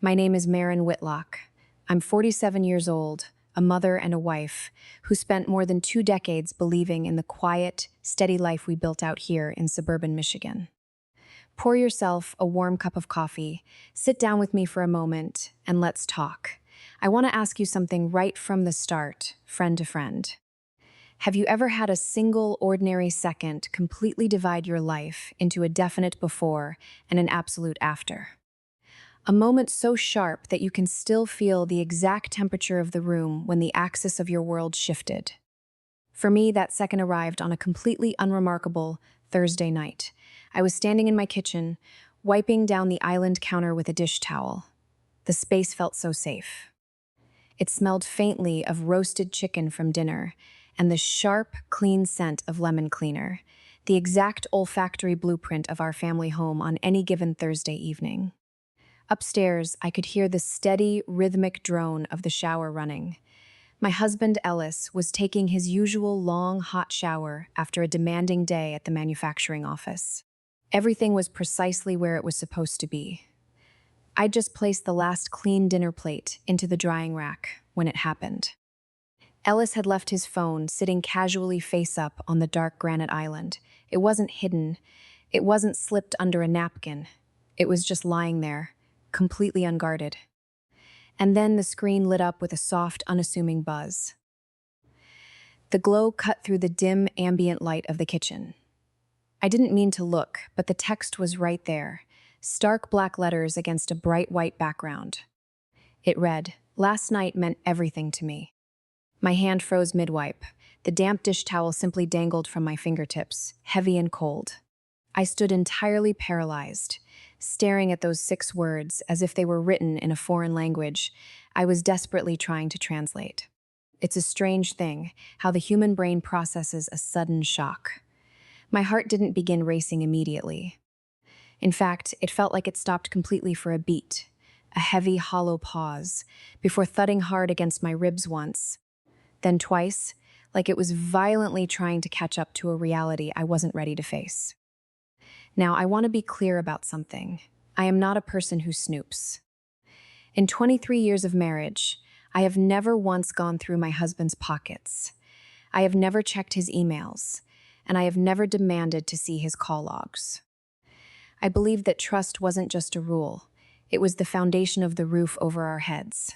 My name is Maren Whitlock. I'm 47 years old, a mother and a wife, who spent more than 2 decades believing in the quiet, steady life we built out here in suburban Michigan. Pour yourself a warm cup of coffee, sit down with me for a moment, and let's talk. I want to ask you something right from the start, friend to friend. Have you ever had a single ordinary second completely divide your life into a definite before and an absolute after? A moment so sharp that you can still feel the exact temperature of the room when the axis of your world shifted. For me, that second arrived on a completely unremarkable Thursday night. I was standing in my kitchen, wiping down the island counter with a dish towel. The space felt so safe. It smelled faintly of roasted chicken from dinner and the sharp, clean scent of lemon cleaner, the exact olfactory blueprint of our family home on any given Thursday evening. Upstairs, I could hear the steady, rhythmic drone of the shower running. My husband, Ellis, was taking his usual long, hot shower after a demanding day at the manufacturing office. Everything was precisely where it was supposed to be. I'd just placed the last clean dinner plate into the drying rack when it happened. Ellis had left his phone sitting casually face up on the dark granite island. It wasn't hidden. It wasn't slipped under a napkin. It was just lying there, completely unguarded. And then the screen lit up with a soft, unassuming buzz. The glow cut through the dim, ambient light of the kitchen. I didn't mean to look, but the text was right there, stark black letters against a bright white background. It read, "Last night meant everything to me." My hand froze mid-wipe. The damp dish towel simply dangled from my fingertips, heavy and cold. I stood entirely paralyzed, staring at those 6 words as if they were written in a foreign language I was desperately trying to translate. It's a strange thing, how the human brain processes a sudden shock. My heart didn't begin racing immediately. In fact, it felt like it stopped completely for a beat, a heavy, hollow pause, before thudding hard against my ribs once, then twice, like it was violently trying to catch up to a reality I wasn't ready to face. Now, I want to be clear about something. I am not a person who snoops. In 23 years of marriage, I have never once gone through my husband's pockets. I have never checked his emails, and I have never demanded to see his call logs. I believed that trust wasn't just a rule. It was the foundation of the roof over our heads.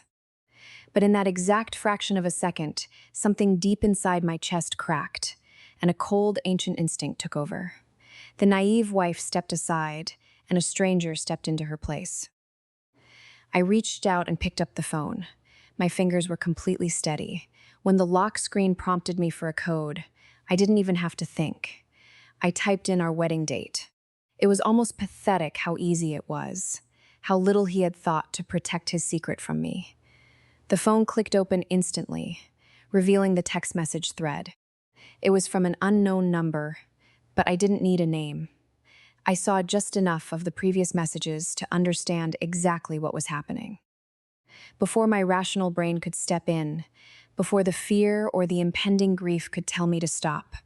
But in that exact fraction of a second, something deep inside my chest cracked, and a cold, ancient instinct took over. The naive wife stepped aside, and a stranger stepped into her place. I reached out and picked up the phone. My fingers were completely steady. When the lock screen prompted me for a code, I didn't even have to think. I typed in our wedding date. It was almost pathetic how easy it was, how little he had thought to protect his secret from me. The phone clicked open instantly, revealing the text message thread. It was from an unknown number, but I didn't need a name. I saw just enough of the previous messages to understand exactly what was happening. Before my rational brain could step in, before the fear or the impending grief could tell me to stop,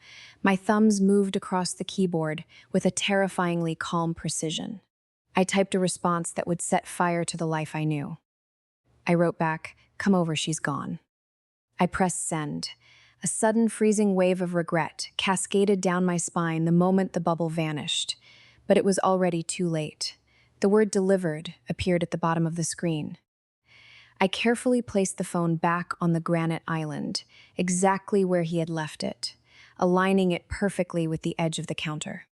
my thumbs moved across the keyboard with a terrifyingly calm precision. I typed a response that would set fire to the life I knew. I wrote back, "Come over, she's gone." I pressed send. A sudden freezing wave of regret cascaded down my spine the moment the bubble vanished, but it was already too late. The word "delivered" appeared at the bottom of the screen. I carefully placed the phone back on the granite island, exactly where he had left it, aligning it perfectly with the edge of the counter.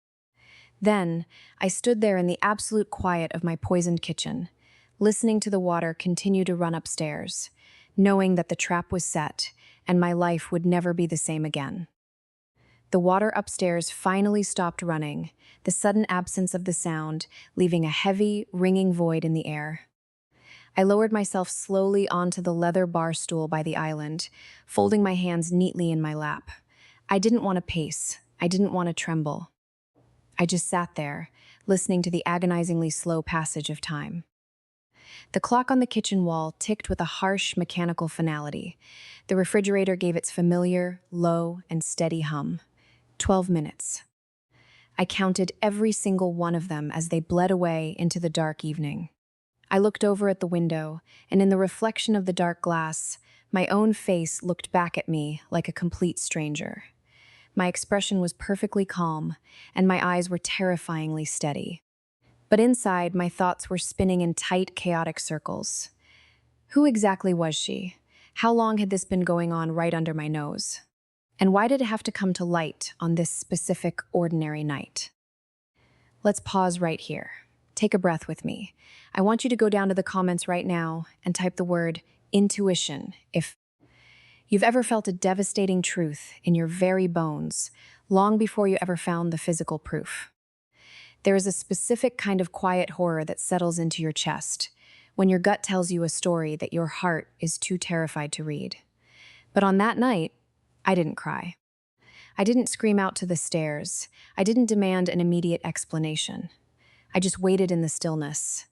Then, I stood there in the absolute quiet of my poisoned kitchen, listening to the water continue to run upstairs, knowing that the trap was set and my life would never be the same again. The water upstairs finally stopped running, the sudden absence of the sound leaving a heavy, ringing void in the air. I lowered myself slowly onto the leather bar stool by the island, folding my hands neatly in my lap. I didn't want to pace. I didn't want to tremble. I just sat there, listening to the agonizingly slow passage of time. The clock on the kitchen wall ticked with a harsh, mechanical finality. The refrigerator gave its familiar, low, and steady hum. 12 minutes. I counted every single one of them as they bled away into the dark evening. I looked over at the window, and in the reflection of the dark glass, my own face looked back at me like a complete stranger. My expression was perfectly calm, and my eyes were terrifyingly steady. But inside, my thoughts were spinning in tight, chaotic circles. Who exactly was she? How long had this been going on right under my nose? And why did it have to come to light on this specific, ordinary night? Let's pause right here. Take a breath with me. I want you to go down to the comments right now and type the word intuition if you've ever felt a devastating truth in your very bones, long before you ever found the physical proof. There is a specific kind of quiet horror that settles into your chest when your gut tells you a story that your heart is too terrified to read. But on that night, I didn't cry. I didn't scream out to the stairs. I didn't demand an immediate explanation. I just waited in the stillness.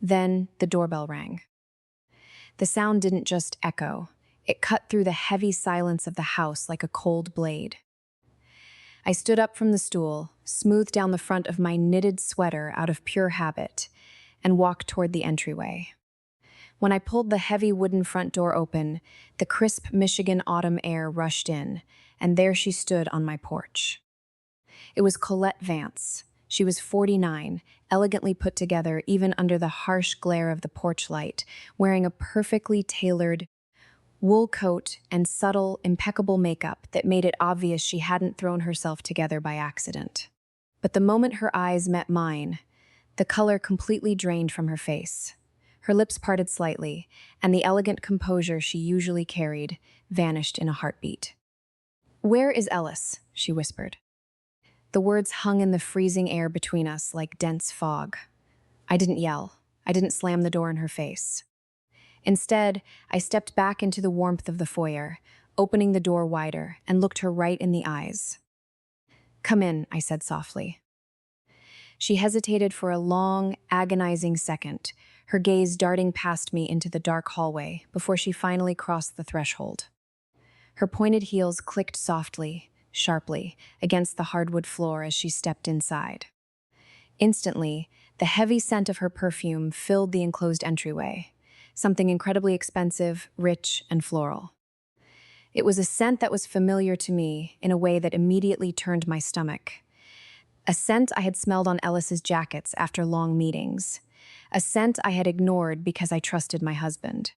Then the doorbell rang. The sound didn't just echo. It cut through the heavy silence of the house like a cold blade. I stood up from the stool, smoothed down the front of my knitted sweater out of pure habit, and walked toward the entryway. When I pulled the heavy wooden front door open, the crisp Michigan autumn air rushed in, and there she stood on my porch. It was Colette Vance. She was 49, elegantly put together even under the harsh glare of the porch light, wearing a perfectly tailored wool coat and subtle, impeccable makeup that made it obvious she hadn't thrown herself together by accident. But the moment her eyes met mine, the color completely drained from her face. Her lips parted slightly, and the elegant composure she usually carried vanished in a heartbeat. "Where is Ellis?" she whispered. The words hung in the freezing air between us like dense fog. I didn't yell. I didn't slam the door in her face. Instead, I stepped back into the warmth of the foyer, opening the door wider, and looked her right in the eyes. "Come in," I said softly. She hesitated for a long, agonizing second, her gaze darting past me into the dark hallway before she finally crossed the threshold. Her pointed heels clicked softly, sharply, against the hardwood floor as she stepped inside. Instantly, the heavy scent of her perfume filled the enclosed entryway, something incredibly expensive, rich, and floral. It was a scent that was familiar to me in a way that immediately turned my stomach. A scent I had smelled on Ellis's jackets after long meetings. A scent I had ignored because I trusted my husband.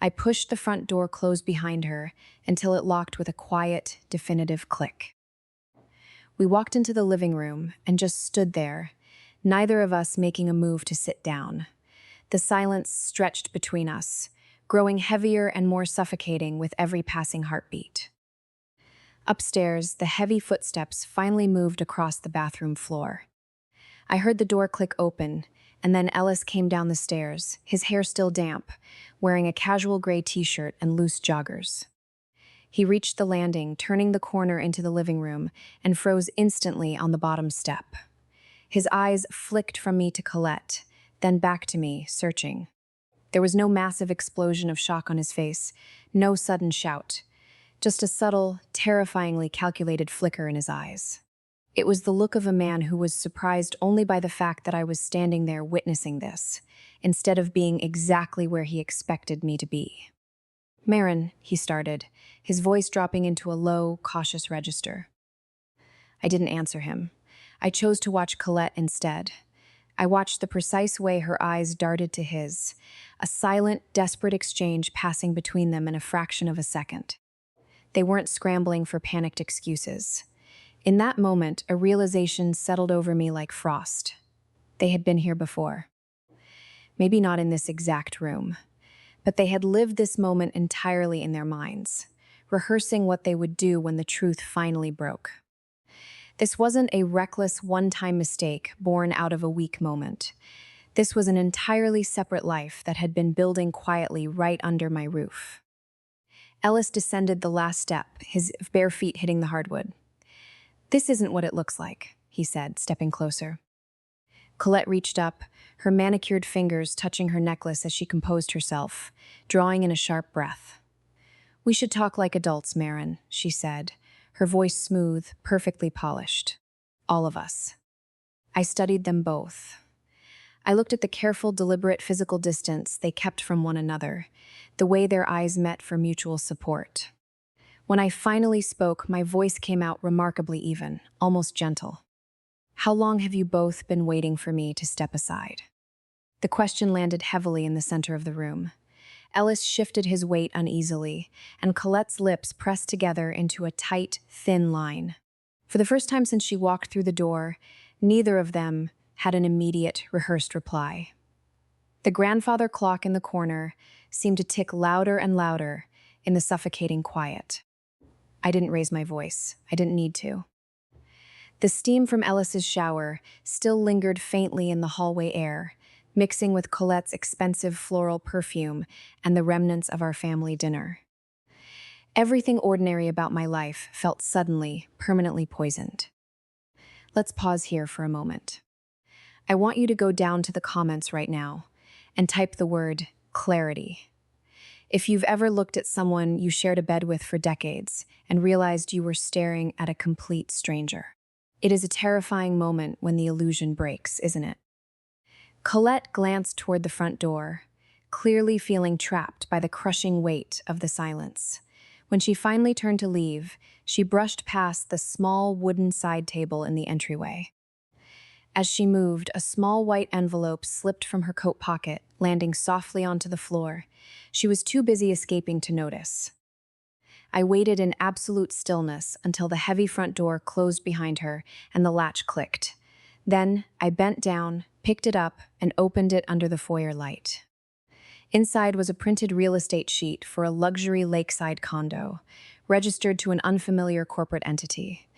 I pushed the front door closed behind her until it locked with a quiet, definitive click. We walked into the living room and just stood there, neither of us making a move to sit down. The silence stretched between us, growing heavier and more suffocating with every passing heartbeat. Upstairs, the heavy footsteps finally moved across the bathroom floor. I heard the door click open, and then Ellis came down the stairs, his hair still damp, wearing a casual gray t-shirt and loose joggers. He reached the landing, turning the corner into the living room, and froze instantly on the bottom step. His eyes flicked from me to Colette, then back to me, searching. There was no massive explosion of shock on his face, no sudden shout, just a subtle, terrifyingly calculated flicker in his eyes. It was the look of a man who was surprised only by the fact that I was standing there witnessing this, instead of being exactly where he expected me to be. "Marin," he started, his voice dropping into a low, cautious register. I didn't answer him. I chose to watch Colette instead. I watched the precise way her eyes darted to his, a silent, desperate exchange passing between them in a fraction of a second. They weren't scrambling for panicked excuses. In that moment, a realization settled over me like frost. They had been here before. Maybe not in this exact room, but they had lived this moment entirely in their minds, rehearsing what they would do when the truth finally broke. This wasn't a reckless, one-time mistake born out of a weak moment. This was an entirely separate life that had been building quietly right under my roof. Ellis descended the last step, his bare feet hitting the hardwood. "This isn't what it looks like," he said, stepping closer. Colette reached up, her manicured fingers touching her necklace as she composed herself, drawing in a sharp breath. "We should talk like adults, Marin," she said, her voice smooth, perfectly polished. "All of us." I studied them both. I looked at the careful, deliberate physical distance they kept from one another, the way their eyes met for mutual support. When I finally spoke, my voice came out remarkably even, almost gentle. How long have you both been waiting for me to step aside? The question landed heavily in the center of the room. Ellis shifted his weight uneasily, and Colette's lips pressed together into a tight, thin line. For the first time since she walked through the door, neither of them had an immediate, rehearsed reply. The grandfather clock in the corner seemed to tick louder and louder in the suffocating quiet. I didn't raise my voice. I didn't need to. The steam from Ellis's shower still lingered faintly in the hallway air, mixing with Colette's expensive floral perfume and the remnants of our family dinner. Everything ordinary about my life felt suddenly, permanently poisoned. Let's pause here for a moment. I want you to go down to the comments right now and type the word clarity. If you've ever looked at someone you shared a bed with for decades and realized you were staring at a complete stranger. It is a terrifying moment when the illusion breaks, isn't it? Colette glanced toward the front door, clearly feeling trapped by the crushing weight of the silence. When she finally turned to leave, she brushed past the small wooden side table in the entryway. As she moved, a small white envelope slipped from her coat pocket, landing softly onto the floor. She was too busy escaping to notice. I waited in absolute stillness until the heavy front door closed behind her and the latch clicked. Then I bent down, picked it up, and opened it under the foyer light. Inside was a printed real estate sheet for a luxury lakeside condo, registered to an unfamiliar corporate entity.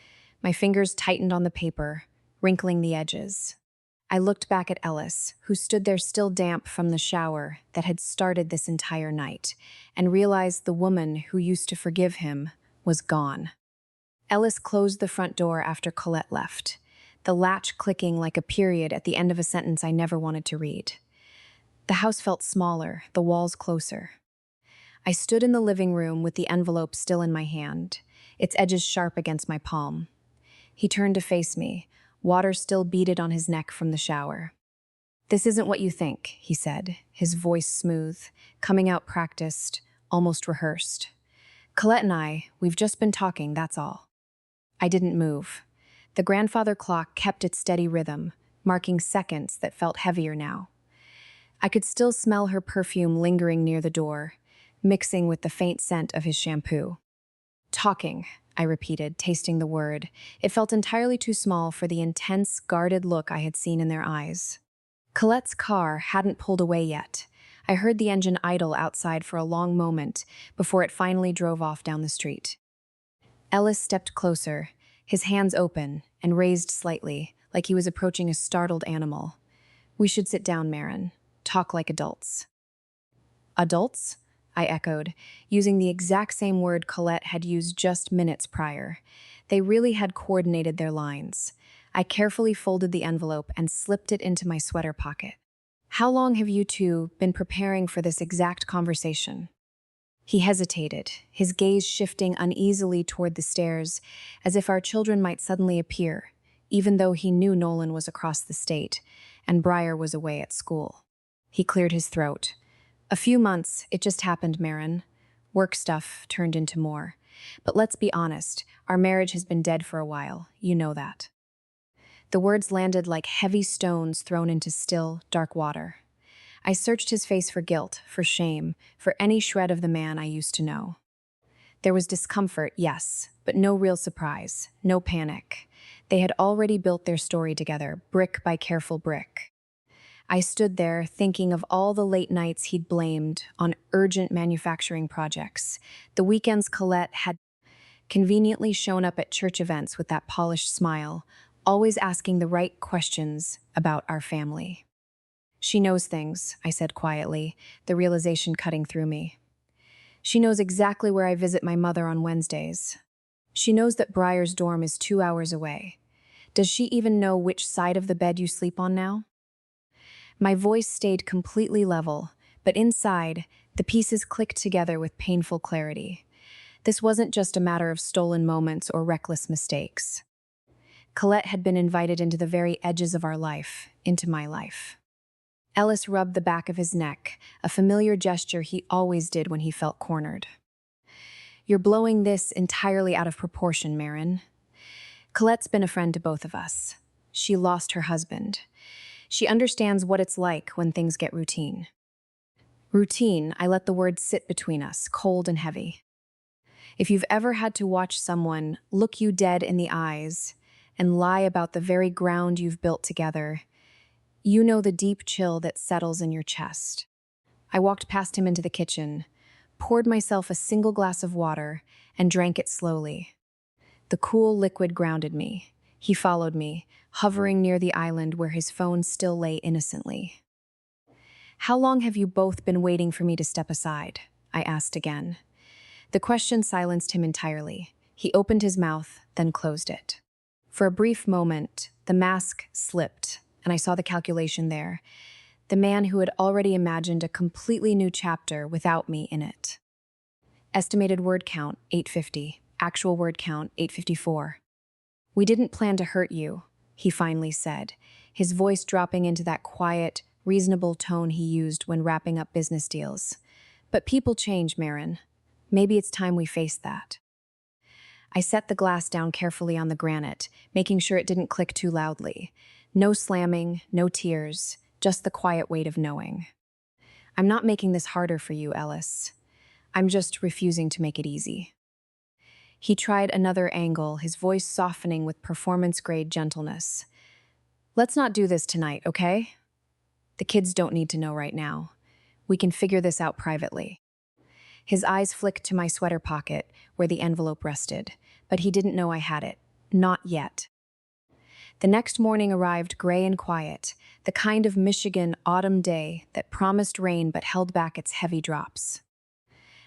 My fingers tightened on the paper, wrinkling the edges. I looked back at Ellis, who stood there still damp from the shower that had started this entire night, and realized the woman who used to forgive him was gone. Ellis closed the front door after Colette left, the latch clicking like a period at the end of a sentence I never wanted to read. The house felt smaller, the walls closer. I stood in the living room with the envelope still in my hand, its edges sharp against my palm. He turned to face me, water still beaded on his neck from the shower. "This isn't what you think," he said, his voice smooth, coming out practiced, almost rehearsed. "Colette and we've just been talking, that's all." I didn't move. The grandfather clock kept its steady rhythm, marking seconds that felt heavier now. I could still smell her perfume lingering near the door, mixing with the faint scent of his shampoo. "Talking," I repeated, tasting the word. It felt entirely too small for the intense, guarded look I had seen in their eyes. Colette's car hadn't pulled away yet. I heard the engine idle outside for a long moment before it finally drove off down the street. Ellis stepped closer, his hands open and raised slightly, like he was approaching a startled animal. "We should sit down, Marin. Talk like adults." "Adults?" I echoed, using the exact same word Colette had used just minutes prior. They really had coordinated their lines. I carefully folded the envelope and slipped it into my sweater pocket. "How long have you two been preparing for this exact conversation?" He hesitated, his gaze shifting uneasily toward the stairs, as if our children might suddenly appear, even though he knew Nolan was across the state and Briar was away at school. He cleared his throat. "A few months, it just happened, Marin. Work stuff turned into more. But let's be honest, our marriage has been dead for a while. You know that." The words landed like heavy stones thrown into still, dark water. I searched his face for guilt, for shame, for any shred of the man I used to know. There was discomfort, yes, but no real surprise, no panic. They had already built their story together, brick by careful brick. I stood there thinking of all the late nights he'd blamed on urgent manufacturing projects, the weekends Colette had conveniently shown up at church events with that polished smile, always asking the right questions about our family. "She knows things," I said quietly, the realization cutting through me. "She knows exactly where I visit my mother on Wednesdays. She knows that Briar's dorm is 2 hours away. Does she even know which side of the bed you sleep on now?" My voice stayed completely level, but inside, the pieces clicked together with painful clarity. This wasn't just a matter of stolen moments or reckless mistakes. Colette had been invited into the very edges of our life, into my life. Ellis rubbed the back of his neck, a familiar gesture he always did when he felt cornered. You're blowing this entirely out of proportion, Marin. Colette's been a friend to both of us. She lost her husband. She understands what it's like when things get routine. Routine, I let the word sit between us, cold and heavy. If you've ever had to watch someone look you dead in the eyes and lie about the very ground you've built together, you know the deep chill that settles in your chest. I walked past him into the kitchen, poured myself a single glass of water, and drank it slowly. The cool liquid grounded me. He followed me, hovering near the island where his phone still lay innocently. How long have you both been waiting for me to step aside? I asked again. The question silenced him entirely. He opened his mouth, then closed it. For a brief moment, the mask slipped, and I saw the calculation there. The man who had already imagined a completely new chapter without me in it. Estimated word count, 850. Actual word count, 854. We didn't plan to hurt you, he finally said, his voice dropping into that quiet, reasonable tone he used when wrapping up business deals. But people change, Marin. Maybe it's time we face that. I set the glass down carefully on the granite, making sure it didn't click too loudly. No slamming, no tears, just the quiet weight of knowing. I'm not making this harder for you, Ellis. I'm just refusing to make it easy. He tried another angle, his voice softening with performance-grade gentleness. Let's not do this tonight, okay? The kids don't need to know right now. We can figure this out privately. His eyes flicked to my sweater pocket, where the envelope rested, but he didn't know I had it. Not yet. The next morning arrived gray and quiet, the kind of Michigan autumn day that promised rain but held back its heavy drops.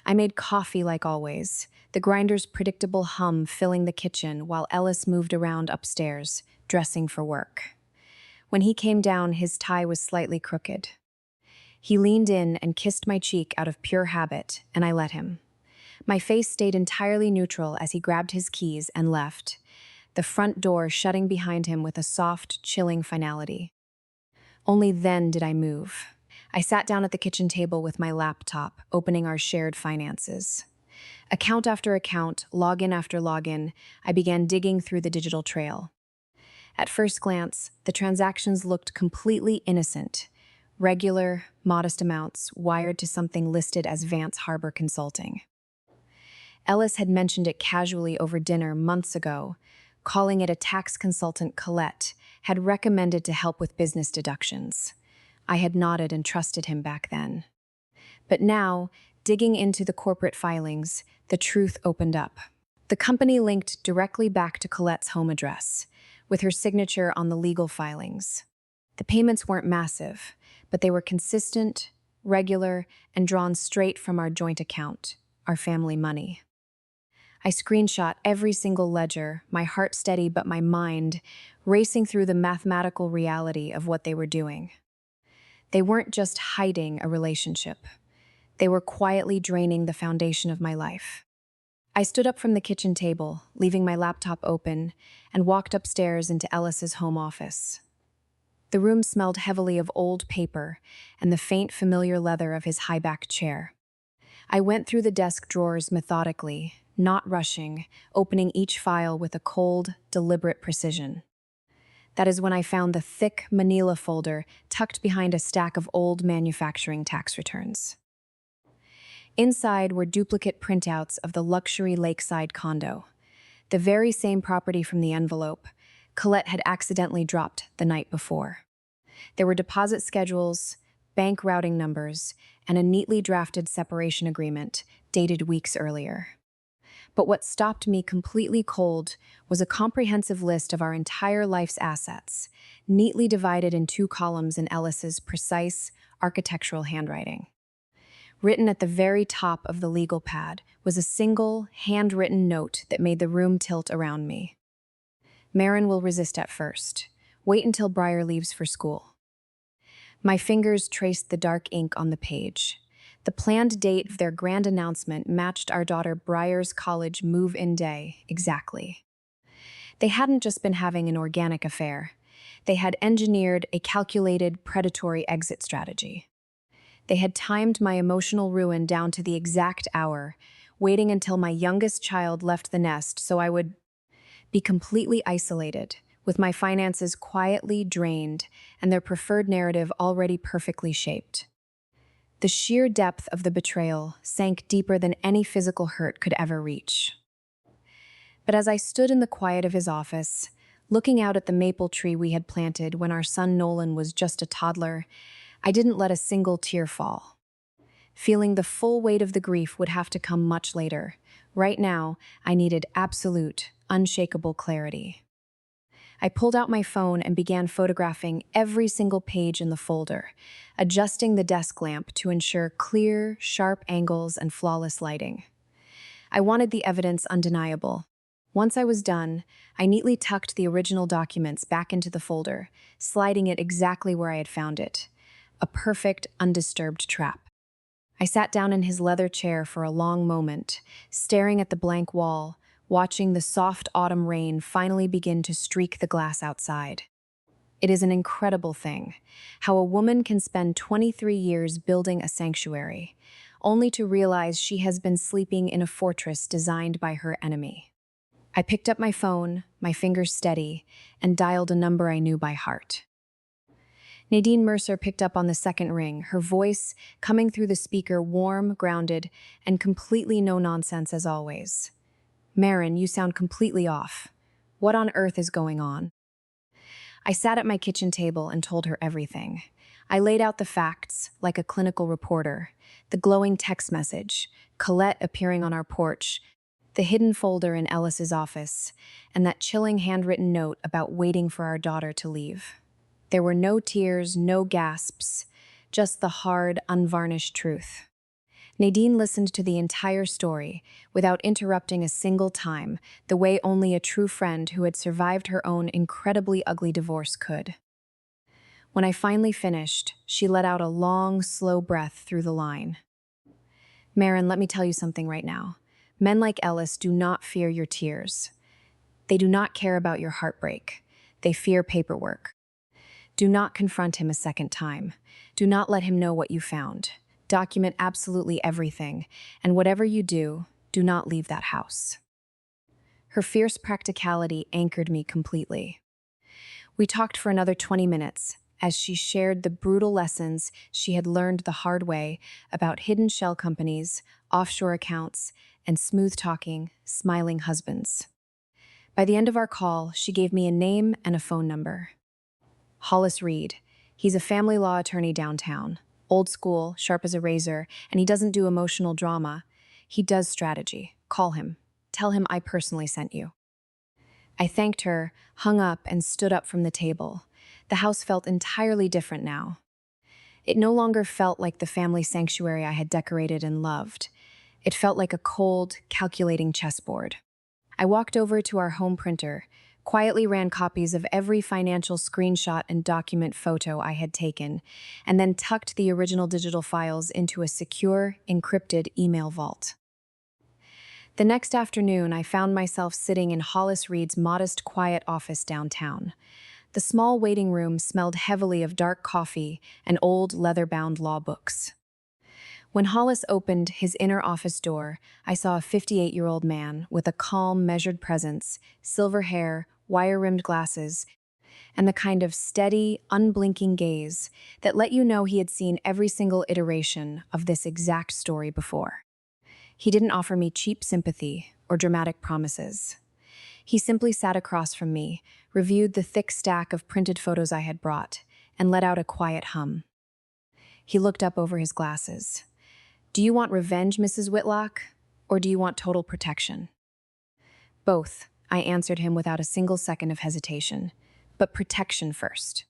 I made coffee like always, the grinder's predictable hum filling the kitchen while Ellis moved around upstairs, dressing for work. When he came down, his tie was slightly crooked. He leaned in and kissed my cheek out of pure habit, and I let him. My face stayed entirely neutral as he grabbed his keys and left, the front door shutting behind him with a soft, chilling finality. Only then did I move. I sat down at the kitchen table with my laptop, opening our shared finances. Account after account, login after login, I began digging through the digital trail. At first glance, the transactions looked completely innocent. Regular, modest amounts wired to something listed as Vance Harbor Consulting. Ellis had mentioned it casually over dinner months ago, calling it a tax consultant Colette had recommended to help with business deductions. I had nodded and trusted him back then. But now, digging into the corporate filings, the truth opened up. The company linked directly back to Colette's home address, with her signature on the legal filings. The payments weren't massive, but they were consistent, regular, and drawn straight from our joint account, our family money. I screenshot every single ledger, my heart steady but my mind racing through the mathematical reality of what they were doing. They weren't just hiding a relationship. They were quietly draining the foundation of my life. I stood up from the kitchen table, leaving my laptop open, and walked upstairs into Ellis's home office. The room smelled heavily of old paper and the faint familiar leather of his high-backed chair. I went through the desk drawers methodically, not rushing, opening each file with a cold, deliberate precision. That is when I found the thick manila folder tucked behind a stack of old manufacturing tax returns. Inside were duplicate printouts of the luxury lakeside condo, the very same property from the envelope Colette had accidentally dropped the night before. There were deposit schedules, bank routing numbers, and a neatly drafted separation agreement dated weeks earlier. But what stopped me completely cold was a comprehensive list of our entire life's assets, neatly divided in 2 columns in Ellis's precise architectural handwriting. Written at the very top of the legal pad was a single, handwritten note that made the room tilt around me. Marin will resist at first. Wait until Briar leaves for school. My fingers traced the dark ink on the page. The planned date of their grand announcement matched our daughter Briar's college move-in day exactly. They hadn't just been having an organic affair. They had engineered a calculated, predatory exit strategy. They had timed my emotional ruin down to the exact hour, waiting until my youngest child left the nest so I would be completely isolated, with my finances quietly drained and their preferred narrative already perfectly shaped. The sheer depth of the betrayal sank deeper than any physical hurt could ever reach. But as I stood in the quiet of his office, looking out at the maple tree we had planted when our son Nolan was just a toddler, I didn't let a single tear fall. Feeling the full weight of the grief would have to come much later. Right now, I needed absolute, unshakable clarity. I pulled out my phone and began photographing every single page in the folder, adjusting the desk lamp to ensure clear, sharp angles and flawless lighting. I wanted the evidence undeniable. Once I was done, I neatly tucked the original documents back into the folder, sliding it exactly where I had found it. A perfect, undisturbed trap. I sat down in his leather chair for a long moment, staring at the blank wall, watching the soft autumn rain finally begin to streak the glass outside. It is an incredible thing, how a woman can spend 23 years building a sanctuary, only to realize she has been sleeping in a fortress designed by her enemy. I picked up my phone, my fingers steady, and dialed a number I knew by heart. Nadine Mercer picked up on the second ring, her voice coming through the speaker warm, grounded, and completely no-nonsense as always. "Marin, you sound completely off. What on earth is going on?" I sat at my kitchen table and told her everything. I laid out the facts, like a clinical reporter, the glowing text message, Colette appearing on our porch, the hidden folder in Ellis's office, and that chilling handwritten note about waiting for our daughter to leave. There were no tears, no gasps, just the hard, unvarnished truth. Nadine listened to the entire story without interrupting a single time, the way only a true friend who had survived her own incredibly ugly divorce could. When I finally finished, she let out a long, slow breath through the line. "Marin, let me tell you something right now. Men like Ellis do not fear your tears. They do not care about your heartbreak. They fear paperwork. Do not confront him a second time. Do not let him know what you found. Document absolutely everything, and whatever you do, do not leave that house." Her fierce practicality anchored me completely. We talked for another 20 minutes as she shared the brutal lessons she had learned the hard way about hidden shell companies, offshore accounts, and smooth-talking, smiling husbands. By the end of our call, she gave me a name and a phone number. Hollis Reed. He's a family law attorney downtown. Old school, sharp as a razor, and he doesn't do emotional drama. He does strategy. Call him. Tell him I personally sent you. I thanked her, hung up, and stood up from the table. The house felt entirely different now. It no longer felt like the family sanctuary I had decorated and loved. It felt like a cold, calculating chessboard. I walked over to our home printer, quietly ran copies of every financial screenshot and document photo I had taken, and then tucked the original digital files into a secure, encrypted email vault. The next afternoon, I found myself sitting in Hollis Reed's modest, quiet office downtown. The small waiting room smelled heavily of dark coffee and old, leather-bound law books. When Hollis opened his inner office door, I saw a 58-year-old man with a calm, measured presence, silver hair, wire-rimmed glasses, and the kind of steady, unblinking gaze that let you know he had seen every single iteration of this exact story before. He didn't offer me cheap sympathy or dramatic promises. He simply sat across from me, reviewed the thick stack of printed photos I had brought, and let out a quiet hum. He looked up over his glasses. "Do you want revenge, Mrs. Whitlock, or do you want total protection?" "Both," I answered him without a single second of hesitation. "But protection first."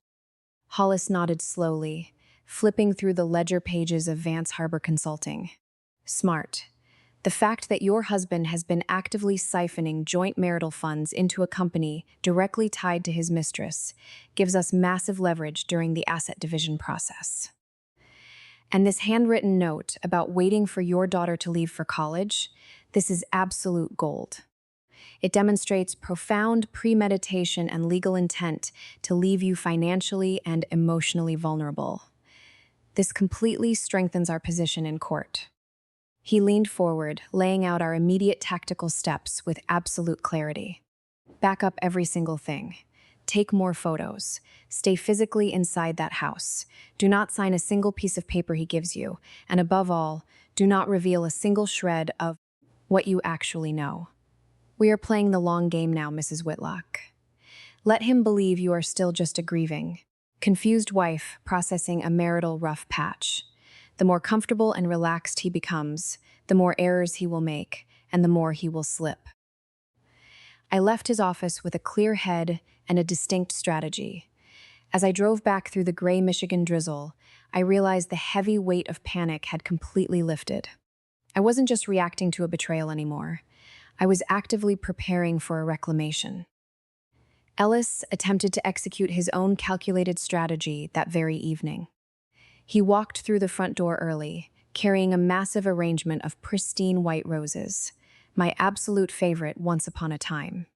Hollis nodded slowly, flipping through the ledger pages of Vance Harbor Consulting. "Smart. The fact that your husband has been actively siphoning joint marital funds into a company directly tied to his mistress gives us massive leverage during the asset division process. And this handwritten note about waiting for your daughter to leave for college, this is absolute gold. It demonstrates profound premeditation and legal intent to leave you financially and emotionally vulnerable. This completely strengthens our position in court. He leaned forward, laying out our immediate tactical steps with absolute clarity. Back up every single thing. Take more photos. Stay physically inside that house. Do not sign a single piece of paper he gives you. And above all, do not reveal a single shred of what you actually know. We are playing the long game now, Mrs. Whitlock. Let him believe you are still just a grieving, confused wife processing a marital rough patch. The more comfortable and relaxed he becomes, the more errors he will make, and the more he will slip. I left his office with a clear head and a distinct strategy. As I drove back through the gray Michigan drizzle, I realized the heavy weight of panic had completely lifted. I wasn't just reacting to a betrayal anymore. I was actively preparing for a reclamation. Ellis attempted to execute his own calculated strategy that very evening. He walked through the front door early, carrying a massive arrangement of pristine white roses, my absolute favorite once upon a time.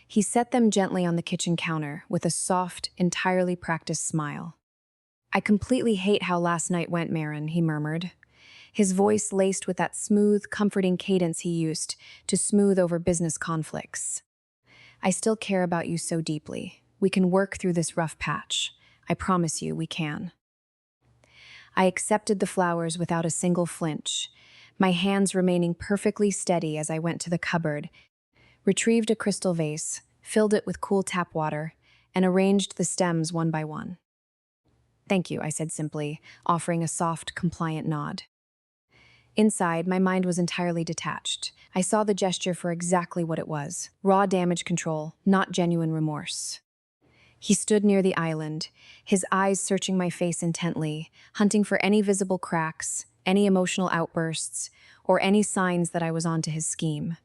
He set them gently on the kitchen counter with a soft, entirely practiced smile. "I completely hate how last night went, Marin," he murmured, his voice laced with that smooth, comforting cadence he used to smooth over business conflicts. "I still care about you so deeply. We can work through this rough patch. I promise you we can." I accepted the flowers without a single flinch, my hands remaining perfectly steady as I went to the cupboard, retrieved a crystal vase, filled it with cool tap water, and arranged the stems one by one. "Thank you," I said simply, offering a soft, compliant nod. Inside, my mind was entirely detached. I saw the gesture for exactly what it was: raw damage control, not genuine remorse. He stood near the island, his eyes searching my face intently, hunting for any visible cracks, any emotional outbursts, or any signs that I was onto his scheme.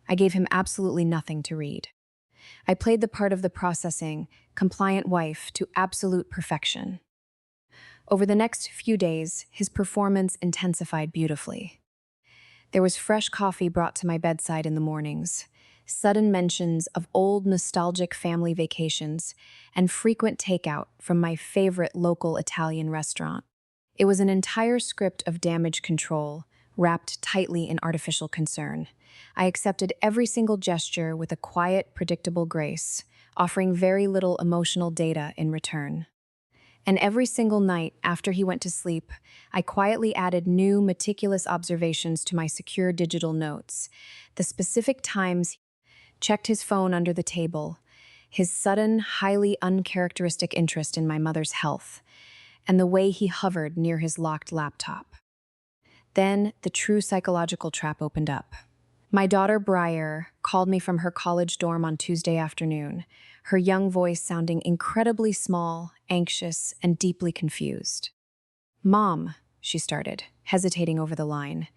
I gave him absolutely nothing to read. I played the part of the processing, compliant wife to absolute perfection. Over the next few days, his performance intensified beautifully. There was fresh coffee brought to my bedside in the mornings, sudden mentions of old nostalgic family vacations, and frequent takeout from my favorite local Italian restaurant. It was an entire script of damage control, wrapped tightly in artificial concern. I accepted every single gesture with a quiet, predictable grace, offering very little emotional data in return. And every single night after he went to sleep, I quietly added new, meticulous observations to my secure digital notes, the specific times he checked his phone under the table, his sudden, highly uncharacteristic interest in my mother's health, and the way he hovered near his locked laptop. Then the true psychological trap opened up. My daughter, Briar, called me from her college dorm on Tuesday afternoon, her young voice sounding incredibly small, anxious, and deeply confused. "Mom," she started, hesitating over the line,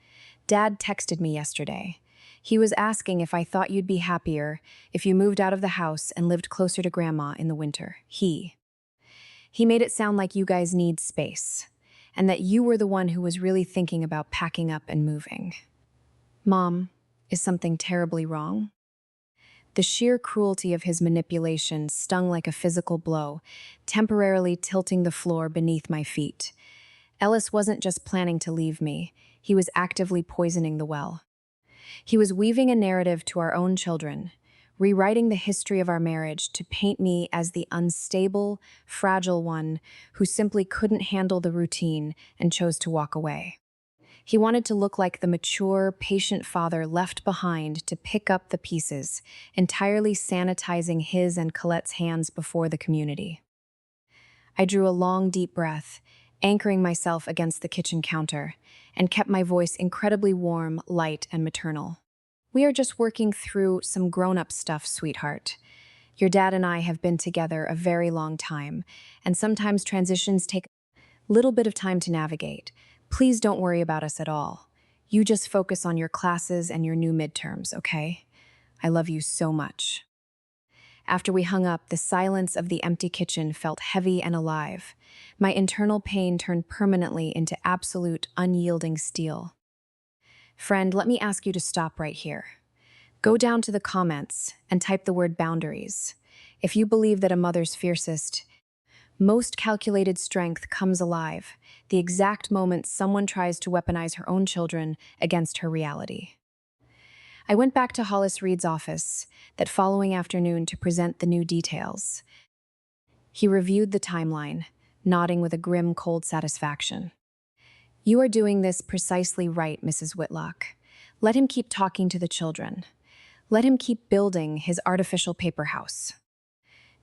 "Dad texted me yesterday. He was asking if I thought you'd be happier if you moved out of the house and lived closer to Grandma in the winter. He made it sound like you guys need space, and that you were the one who was really thinking about packing up and moving." "Mom, is something terribly wrong?" The sheer cruelty of his manipulation stung like a physical blow, temporarily tilting the floor beneath my feet. Ellis wasn't just planning to leave me, he was actively poisoning the well. He was weaving a narrative to our own children, rewriting the history of our marriage to paint me as the unstable, fragile one who simply couldn't handle the routine and chose to walk away. He wanted to look like the mature, patient father left behind to pick up the pieces, entirely sanitizing his and Colette's hands before the community. I drew a long, deep breath, anchoring myself against the kitchen counter, and kept my voice incredibly warm, light, and maternal. "We are just working through some grown-up stuff, sweetheart. Your dad and I have been together a very long time, and sometimes transitions take a little bit of time to navigate. Please don't worry about us at all. You just focus on your classes and your new midterms, okay? I love you so much." After we hung up, the silence of the empty kitchen felt heavy and alive. My internal pain turned permanently into absolute, unyielding steel. "Friend, let me ask you to stop right here. Go down to the comments and type the word boundaries. If you believe that a mother's fiercest, most calculated strength comes alive the exact moment someone tries to weaponize her own children against her reality. I went back to Hollis Reed's office that following afternoon to present the new details. He reviewed the timeline, nodding with a grim, cold satisfaction. "You are doing this precisely right, Mrs. Whitlock. Let him keep talking to the children. Let him keep building his artificial paper house.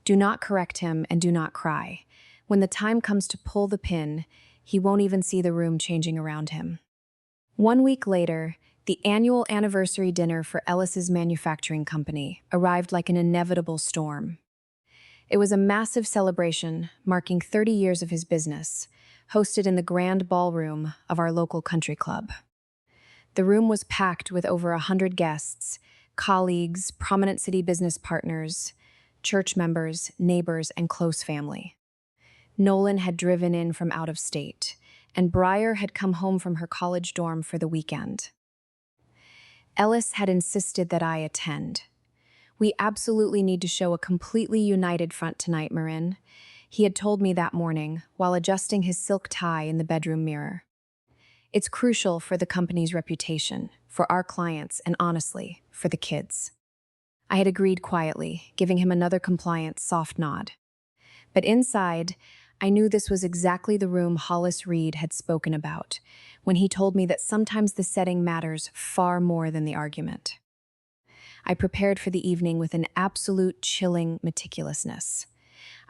Do not correct him and do not cry. When the time comes to pull the pin, he won't even see the room changing around him." 1 week later, the annual anniversary dinner for Ellis's manufacturing company arrived like an inevitable storm. It was a massive celebration marking 30 years of his business, hosted in the grand ballroom of our local country club. The room was packed with over 100 guests, colleagues, prominent city business partners, church members, neighbors, and close family. Nolan had driven in from out of state, and Breyer had come home from her college dorm for the weekend. Ellis had insisted that I attend. "We absolutely need to show a completely united front tonight, Marin," he had told me that morning while adjusting his silk tie in the bedroom mirror. "It's crucial for the company's reputation, for our clients, and honestly, for the kids." I had agreed quietly, giving him another compliant, soft nod. But inside, I knew this was exactly the room Hollis Reed had spoken about when he told me that sometimes the setting matters far more than the argument. I prepared for the evening with an absolute chilling meticulousness.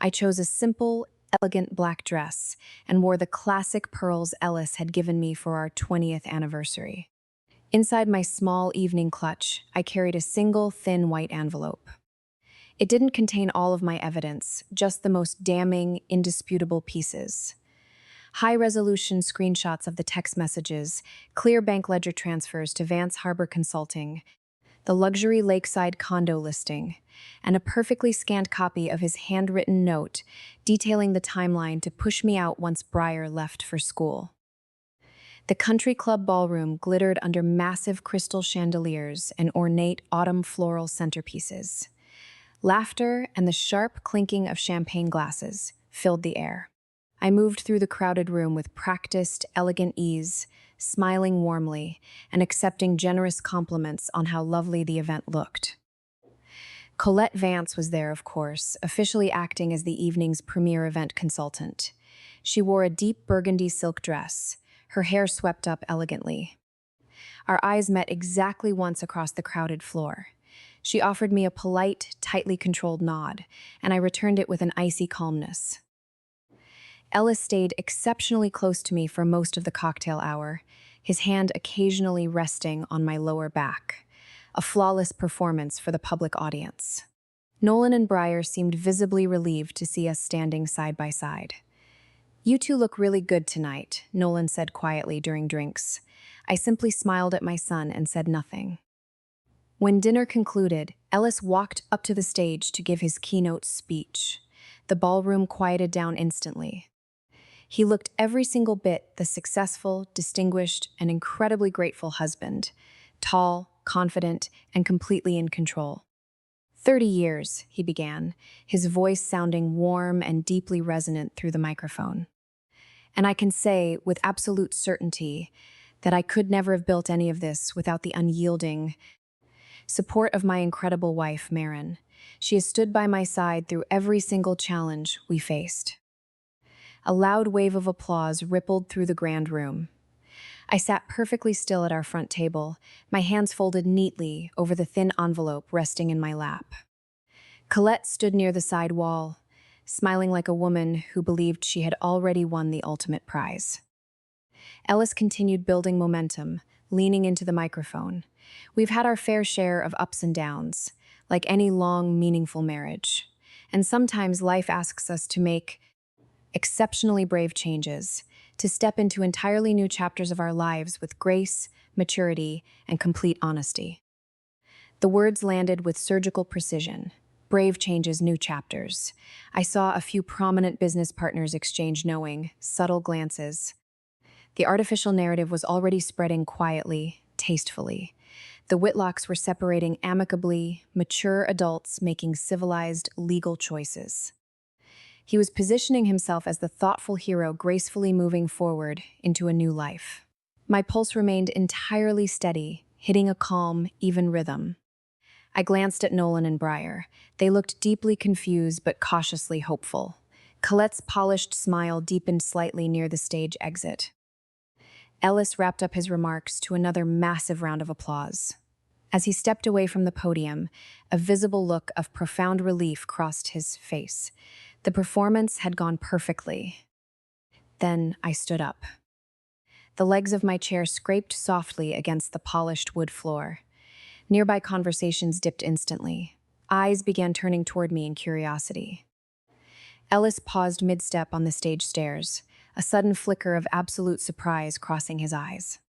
I chose a simple, elegant black dress and wore the classic pearls Ellis had given me for our 20th anniversary. Inside my small evening clutch, I carried a single, thin white envelope. It didn't contain all of my evidence, just the most damning, indisputable pieces. High-resolution screenshots of the text messages, clear bank ledger transfers to Vance Harbor Consulting, the luxury lakeside condo listing, and a perfectly scanned copy of his handwritten note detailing the timeline to push me out once Breyer left for school. The country club ballroom glittered under massive crystal chandeliers and ornate autumn floral centerpieces. Laughter and the sharp clinking of champagne glasses filled the air. I moved through the crowded room with practiced, elegant ease, smiling warmly and accepting generous compliments on how lovely the event looked. Colette Vance was there, of course, officially acting as the evening's premier event consultant. She wore a deep burgundy silk dress, her hair swept up elegantly. Our eyes met exactly once across the crowded floor. She offered me a polite, tightly controlled nod, and I returned it with an icy calmness. Ellis stayed exceptionally close to me for most of the cocktail hour, his hand occasionally resting on my lower back, a flawless performance for the public audience. Nolan and Breyer seemed visibly relieved to see us standing side by side. "You two look really good tonight," Nolan said quietly during drinks. I simply smiled at my son and said nothing. When dinner concluded, Ellis walked up to the stage to give his keynote speech. The ballroom quieted down instantly. He looked every single bit the successful, distinguished, and incredibly grateful husband, tall, confident, and completely in control. 30 years, he began, his voice sounding warm and deeply resonant through the microphone. And I can say, with absolute certainty, that I could never have built any of this without the unyielding support of my incredible wife, Marin. She has stood by my side through every single challenge we faced. A loud wave of applause rippled through the grand room. I sat perfectly still at our front table, my hands folded neatly over the thin envelope resting in my lap. Colette stood near the side wall, smiling like a woman who believed she had already won the ultimate prize. Ellis continued building momentum, leaning into the microphone. "We've had our fair share of ups and downs, like any long, meaningful marriage. And sometimes life asks us to make exceptionally brave changes, to step into entirely new chapters of our lives with grace, maturity, and complete honesty." The words landed with surgical precision. Brave changes, new chapters. I saw a few prominent business partners exchange knowing, subtle glances. The artificial narrative was already spreading quietly, tastefully. The Whitlocks were separating amicably, mature adults making civilized, legal choices. He was positioning himself as the thoughtful hero gracefully moving forward into a new life. My pulse remained entirely steady, hitting a calm, even rhythm. I glanced at Nolan and Briar. They looked deeply confused but cautiously hopeful. Colette's polished smile deepened slightly near the stage exit. Ellis wrapped up his remarks to another massive round of applause. As he stepped away from the podium, a visible look of profound relief crossed his face. The performance had gone perfectly. Then I stood up. The legs of my chair scraped softly against the polished wood floor. Nearby conversations dipped instantly. Eyes began turning toward me in curiosity. Ellis paused mid-step on the stage stairs, a sudden flicker of absolute surprise crossing his eyes.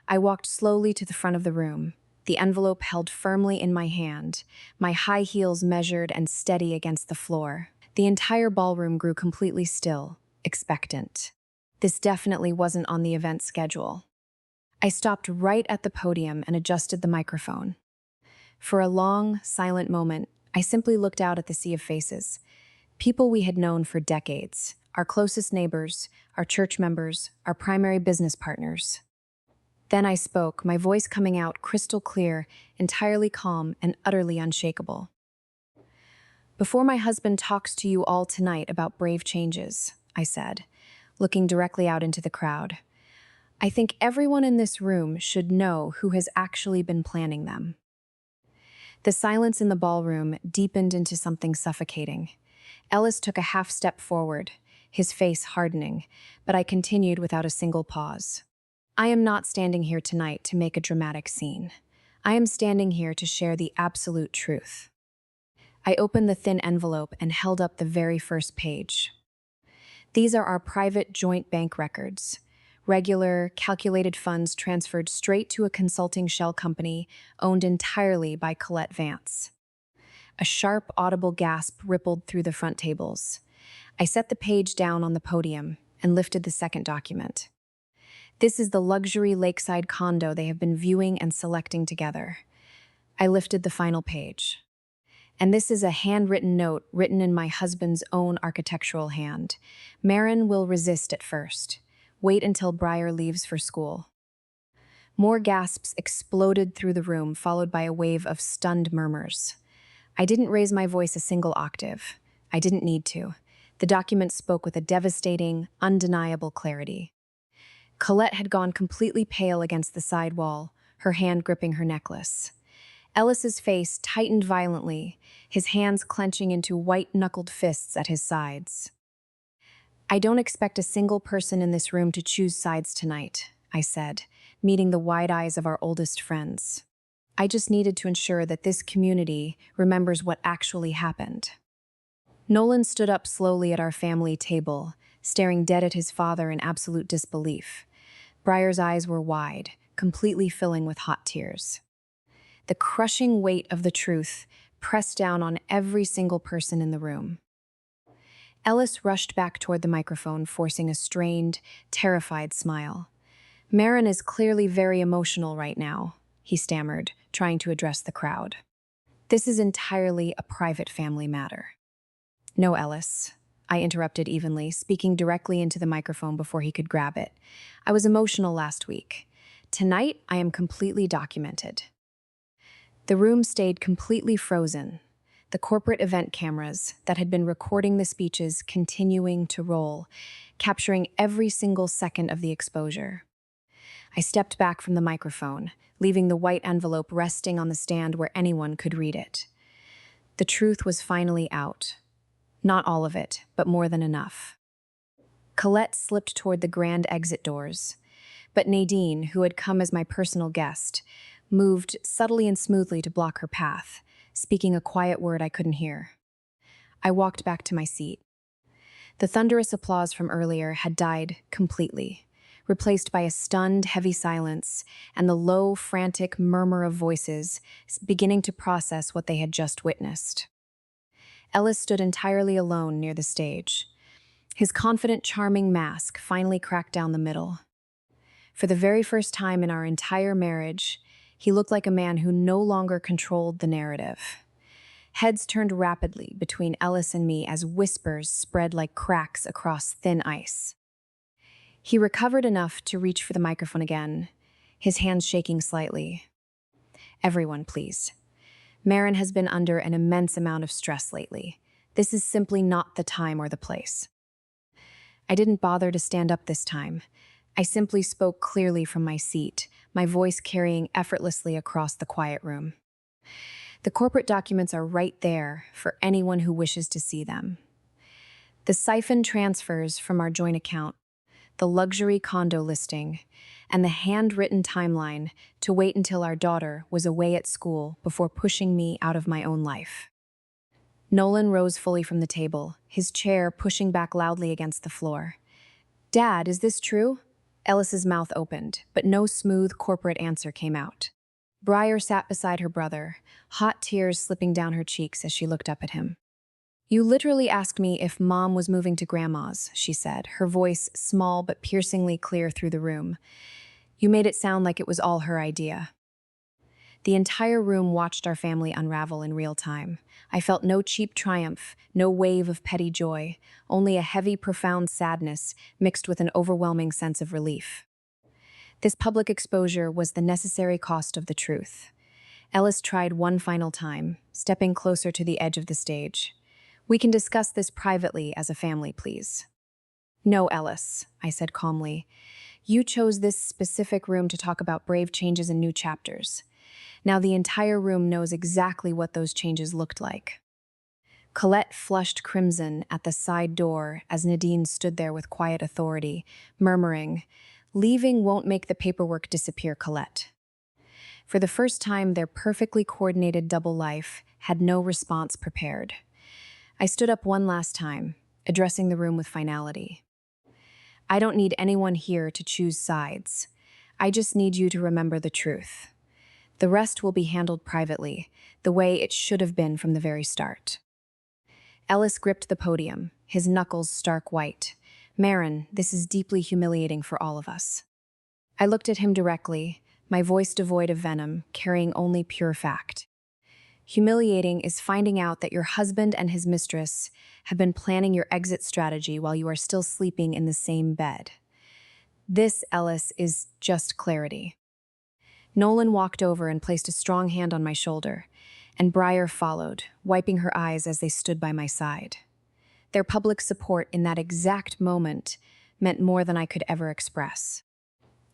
I walked slowly to the front of the room, the envelope held firmly in my hand, my high heels measured and steady against the floor. The entire ballroom grew completely still, expectant. This definitely wasn't on the event schedule. I stopped right at the podium and adjusted the microphone. For a long, silent moment, I simply looked out at the sea of faces. People we had known for decades, our closest neighbors, our church members, our primary business partners. Then I spoke, my voice coming out crystal clear, entirely calm, and utterly unshakable. "Before my husband talks to you all tonight about brave changes," I said, looking directly out into the crowd, "I think everyone in this room should know who has actually been planning them." The silence in the ballroom deepened into something suffocating. Ellis took a half step forward, his face hardening, but I continued without a single pause. "I am not standing here tonight to make a dramatic scene. I am standing here to share the absolute truth." I opened the thin envelope and held up the very first page. "These are our private joint bank records. Regular, calculated funds transferred straight to a consulting shell company owned entirely by Colette Vance." A sharp, audible gasp rippled through the front tables. I set the page down on the podium and lifted the second document. "This is the luxury lakeside condo they have been viewing and selecting together." I lifted the final page. "And this is a handwritten note written in my husband's own architectural hand. Marin will resist at first. Wait until Briar leaves for school." More gasps exploded through the room, followed by a wave of stunned murmurs. I didn't raise my voice a single octave. I didn't need to. The document spoke with a devastating, undeniable clarity. Colette had gone completely pale against the side wall, her hand gripping her necklace. Ellis's face tightened violently, his hands clenching into white-knuckled fists at his sides. "I don't expect a single person in this room to choose sides tonight," I said, meeting the wide eyes of our oldest friends. "I just needed to ensure that this community remembers what actually happened." Nolan stood up slowly at our family table, staring dead at his father in absolute disbelief. Briar's eyes were wide, completely filling with hot tears. The crushing weight of the truth pressed down on every single person in the room. Ellis rushed back toward the microphone, forcing a strained, terrified smile. "Marin is clearly very emotional right now," he stammered, trying to address the crowd. "This is entirely a private family matter." "No, Ellis," I interrupted evenly, speaking directly into the microphone before he could grab it. "I was emotional last week. Tonight, I am completely documented." The room stayed completely frozen, the corporate event cameras that had been recording the speeches continuing to roll, capturing every single second of the exposure. I stepped back from the microphone, leaving the white envelope resting on the stand where anyone could read it. The truth was finally out. Not all of it, but more than enough. Colette slipped toward the grand exit doors, but Nadine, who had come as my personal guest, moved subtly and smoothly to block her path, speaking a quiet word I couldn't hear. I walked back to my seat. The thunderous applause from earlier had died completely, replaced by a stunned, heavy silence and the low, frantic murmur of voices beginning to process what they had just witnessed. Ellis stood entirely alone near the stage. His confident, charming mask finally cracked down the middle. For the very first time in our entire marriage, He looked like a man who no longer controlled the narrative. Heads turned rapidly between Ellis and me as whispers spread like cracks across thin ice. He recovered enough to reach for the microphone again, his hands shaking slightly. "Everyone, please. Marin has been under an immense amount of stress lately. This is simply not the time or the place." I didn't bother to stand up this time. I simply spoke clearly from my seat, my voice carrying effortlessly across the quiet room. "The corporate documents are right there for anyone who wishes to see them. The siphon transfers from our joint account, the luxury condo listing, and the handwritten timeline to wait until our daughter was away at school before pushing me out of my own life." Nolan rose fully from the table, his chair pushing back loudly against the floor. "Dad, is this true?" Ellis's mouth opened, but no smooth corporate answer came out. Briar sat beside her brother, hot tears slipping down her cheeks as she looked up at him. "You literally asked me if Mom was moving to Grandma's," she said, her voice small but piercingly clear through the room. "You made it sound like it was all her idea." The entire room watched our family unravel in real time. I felt no cheap triumph, no wave of petty joy, only a heavy, profound sadness mixed with an overwhelming sense of relief. This public exposure was the necessary cost of the truth. Ellis tried one final time, stepping closer to the edge of the stage. "We can discuss this privately as a family, please." "No, Ellis," I said calmly. "You chose this specific room to talk about brave changes and new chapters. Now the entire room knows exactly what those changes looked like." Colette flushed crimson at the side door as Nadine stood there with quiet authority, murmuring, "Leaving won't make the paperwork disappear, Colette." For the first time, their perfectly coordinated double life had no response prepared. I stood up one last time, addressing the room with finality. "I don't need anyone here to choose sides. I just need you to remember the truth. The rest will be handled privately, the way it should have been from the very start." Ellis gripped the podium, his knuckles stark white. "Marin, this is deeply humiliating for all of us." I looked at him directly, my voice devoid of venom, carrying only pure fact. "Humiliating is finding out that your husband and his mistress have been planning your exit strategy while you are still sleeping in the same bed. This, Ellis, is just clarity." Nolan walked over and placed a strong hand on my shoulder, and Briar followed, wiping her eyes as they stood by my side. Their public support in that exact moment meant more than I could ever express.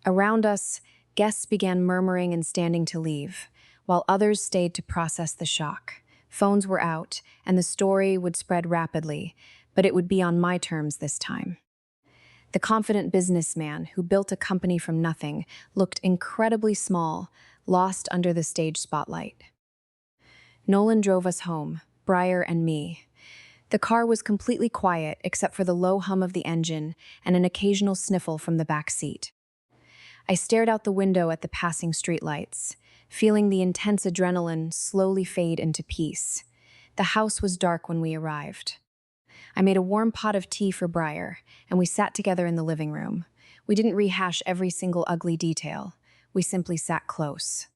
Around us, guests began murmuring and standing to leave, while others stayed to process the shock. Phones were out, and the story would spread rapidly, but it would be on my terms this time. The confident businessman who built a company from nothing looked incredibly small, lost under the stage spotlight. Nolan drove us home, Briar and me. The car was completely quiet except for the low hum of the engine and an occasional sniffle from the back seat. I stared out the window at the passing streetlights, feeling the intense adrenaline slowly fade into peace. The house was dark when we arrived. I made a warm pot of tea for Briar, and we sat together in the living room. We didn't rehash every single ugly detail. We simply sat close.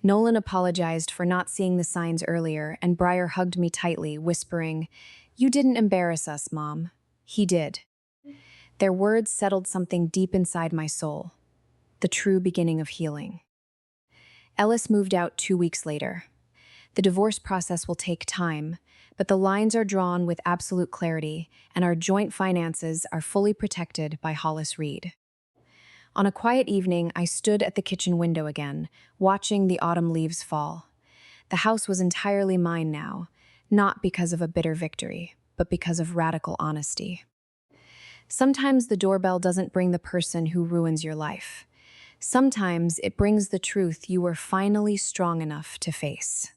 Nolan apologized for not seeing the signs earlier, and Briar hugged me tightly, whispering, "You didn't embarrass us, Mom." He did. Their words settled something deep inside my soul, the true beginning of healing. Ellis moved out 2 weeks later. The divorce process will take time, but the lines are drawn with absolute clarity, and our joint finances are fully protected by Hollis Reed. On a quiet evening, I stood at the kitchen window again, watching the autumn leaves fall. The house was entirely mine now, not because of a bitter victory, but because of radical honesty. Sometimes the doorbell doesn't bring the person who ruins your life. Sometimes it brings the truth you were finally strong enough to face.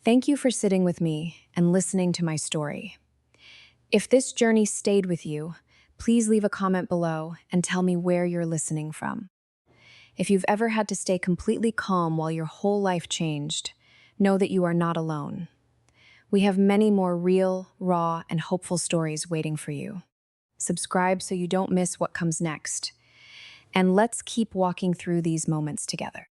Thank you for sitting with me and listening to my story. If this journey stayed with you, please leave a comment below and tell me where you're listening from. If you've ever had to stay completely calm while your whole life changed, know that you are not alone. We have many more real, raw, and hopeful stories waiting for you. Subscribe so you don't miss what comes next. And let's keep walking through these moments together.